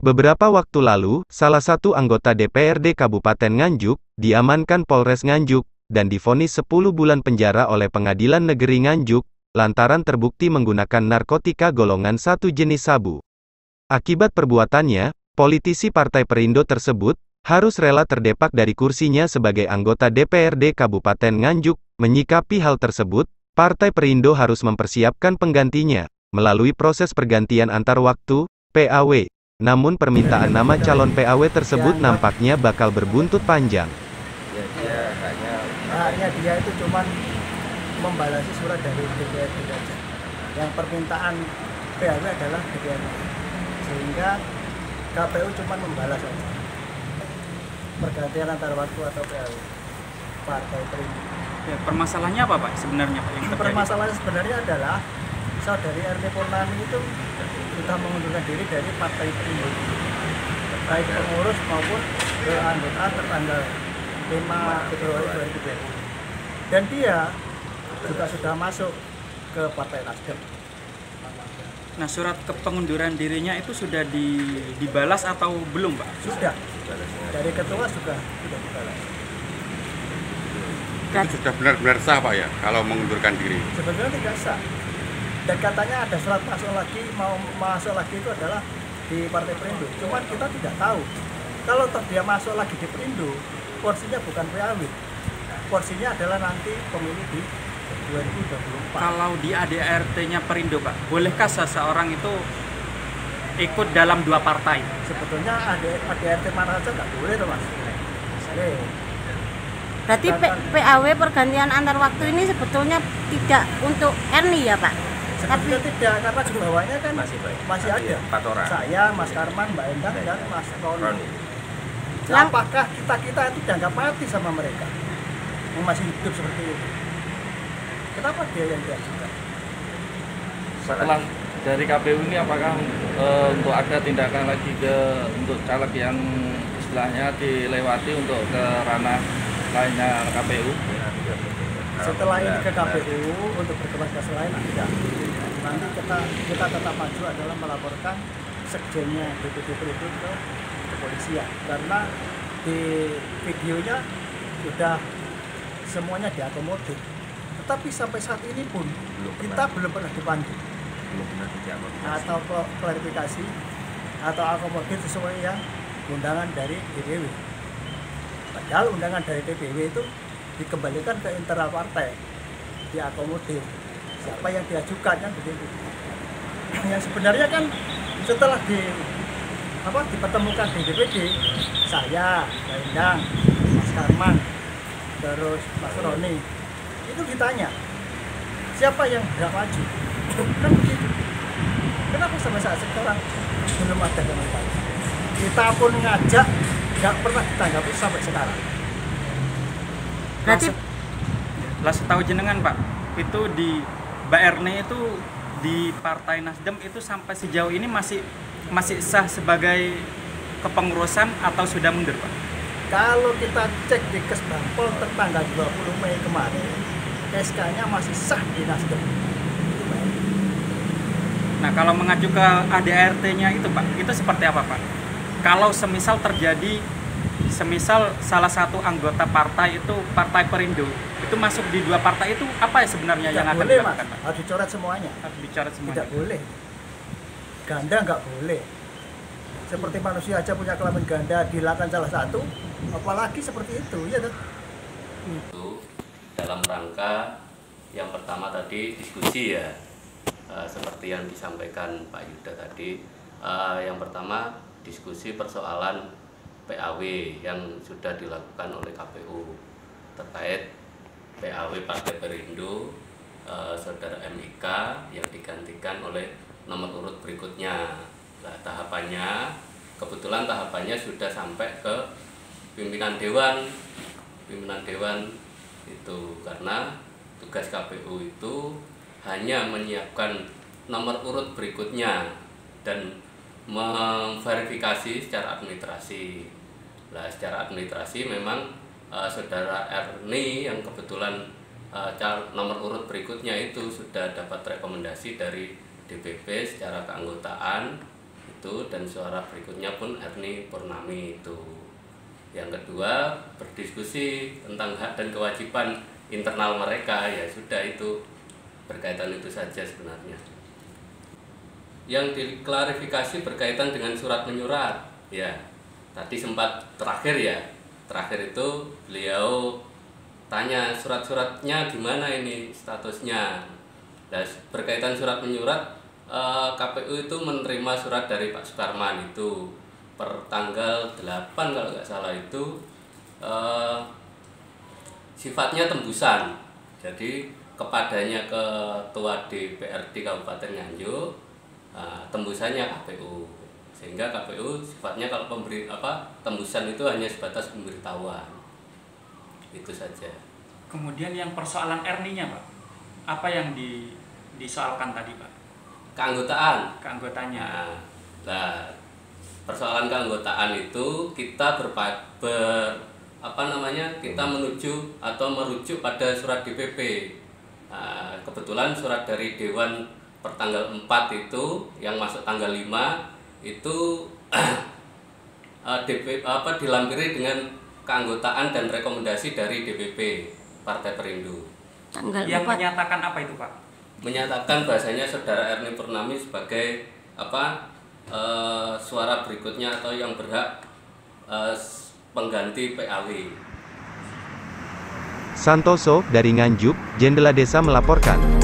Beberapa waktu lalu, salah satu anggota DPRD Kabupaten Nganjuk, diamankan Polres Nganjuk, dan divonis 10 bulan penjara oleh Pengadilan Negeri Nganjuk, lantaran terbukti menggunakan narkotika golongan 1 jenis sabu. Akibat perbuatannya, politisi Partai Perindo tersebut, harus rela terdepak dari kursinya sebagai anggota DPRD Kabupaten Nganjuk. Menyikapi hal tersebut, Partai Perindo harus mempersiapkan penggantinya, melalui proses pergantian antar waktu, PAW. Namun permintaan nama calon PAW tersebut nampaknya bakal berbuntut panjang. Haknya dia itu cuma membalasi surat dari DPRD saja. Yang permintaan PAW adalah DPRD. Sehingga KPU cuma membalas saja. Pergantian antar waktu atau PAW. Partai Perindo. Ya, permasalahannya apa Pak sebenarnya Pak? Permasalahannya sebenarnya adalah saudari RT Purnami itu sudah mengundurkan diri dari Partai Perindo, baik pengurus maupun anggota tertanggal 5 Februari 2020. Dan dia juga sudah masuk ke Partai Nasdem. Nah, surat pengunduran dirinya itu sudah dibalas atau belum Pak? Sudah. Dari ketua sudah dibalas. Itu sudah benar-benar sah Pak ya, kalau mengundurkan diri? Sebetulnya tidak sah. Dan katanya ada surat masuk lagi, mau masuk lagi itu adalah di Partai Perindo. Cuman kita tidak tahu. Kalau toh dia masuk lagi di Perindo, porsinya bukan PAW. Porsinya adalah nanti pemilu di 2024. Kalau di ADART-nya Perindo Pak, bolehkah seseorang itu ikut dalam dua partai? Sebetulnya ADRT mana saja nggak boleh tuh Mas. Berarti PAW pergantian antar waktu ini sebetulnya tidak untuk Erni ya Pak? Sebetulnya tidak, karena di bawahnya kan masih ada. 4 orang. Saya, Mas Karman, Mbak Endang, dan Mas Roni. Yang- Apakah kita itu dianggap mati sama mereka? Yang masih hidup seperti itu. Kenapa dia yang diajukan? Setelah dari KPU ini apakah untuk ada tindakan lagi untuk caleg yang istilahnya dilewati untuk ke ranah lainnya KPU? Setelah ini ke KPU untuk berkembang ke lain tidak. Nanti kita tetap maju adalah melaporkan sekjennya DPD Perindo ke kepolisian, karena di videonya sudah semuanya diakomodir. Tetapi sampai saat ini pun kita belum pernah dipanggil atau klarifikasi atau akomodir sesuai yang undangan dari DPW. Padahal undangan dari DPW itu dikembalikan ke internal partai, diakomodir siapa yang diajukan kan begitu. Yang sebenarnya kan setelah dipertemukan di DPD, saya, Mbak Endang, Mas Karman, terus Mas Roni, itu ditanya siapa yang berhak maju, kan begitu. Kenapa sampai saat sekarang belum ada komunikasi? Kita pun ngajak, nggak pernah ditanggapi sampai sekarang. Berarti Lah setahu jenengan Pak, itu di Mbak Erni itu di Partai Nasdem itu sampai sejauh ini masih sah sebagai kepengurusan atau sudah mundur Pak? Kalau kita cek di Kesbangpol tanggal 20 Mei kemarin, SK-nya masih sah di Nasdem. Nah, kalau mengacu ke ADART-nya itu Pak, itu seperti apa Pak? Kalau semisal salah satu anggota partai itu Partai Perindo, itu masuk di dua partai itu apa ya sebenarnya Tidak yang akan boleh, dilakukan Mas. Pak? Harus dicoret semuanya. Harus bicara semuanya. Tidak boleh. Ganda nggak boleh. Seperti manusia aja punya kelamin ganda, dilakukan salah satu, apalagi seperti itu, ya kan? Itu dalam rangka yang pertama tadi diskusi ya, seperti yang disampaikan Pak Yuda tadi. Yang pertama diskusi persoalan PAW yang sudah dilakukan oleh KPU terkait PAW Partai Perindo, Saudara MIK yang digantikan oleh nomor urut berikutnya. Nah, kebetulan tahapannya sudah sampai ke pimpinan dewan itu, karena tugas KPU itu hanya menyiapkan nomor urut berikutnya dan memverifikasi secara administrasi. Nah, secara administrasi memang Saudara Erni yang kebetulan nomor urut berikutnya itu sudah dapat rekomendasi dari DPP secara keanggotaan itu, dan suara berikutnya pun Erni Purnami itu. Yang kedua, berdiskusi tentang hak dan kewajiban internal mereka, ya sudah, itu berkaitan itu saja sebenarnya. Yang diklarifikasi berkaitan dengan surat menyurat, ya tadi sempat terakhir itu beliau tanya surat-suratnya gimana ini statusnya. Nah, berkaitan surat menyurat, KPU itu menerima surat dari Pak Sukarman itu per tanggal 8 kalau nggak salah itu, sifatnya tembusan. Jadi kepadanya Ketua DPRD Kabupaten Nganjuk, tembusannya KPU, sehingga KPU sifatnya kalau tembusan itu hanya sebatas pemberitahuan, itu saja. Kemudian yang persoalan Erninya Pak, apa yang disoalkan tadi Pak? Keanggotaannya. Nah, persoalan keanggotaan itu kita kita menuju atau merujuk pada surat DPP. Kebetulan surat dari Dewan pertanggal 4 itu yang masuk tanggal 5 itu dilampiri dengan keanggotaan dan rekomendasi dari DPP Partai Perindo. Yang menyatakan apa itu Pak? Menyatakan bahasanya saudara Erni Purnami sebagai suara berikutnya atau yang berhak pengganti PAW. Santoso, dari Nganjuk, Jendela Desa melaporkan.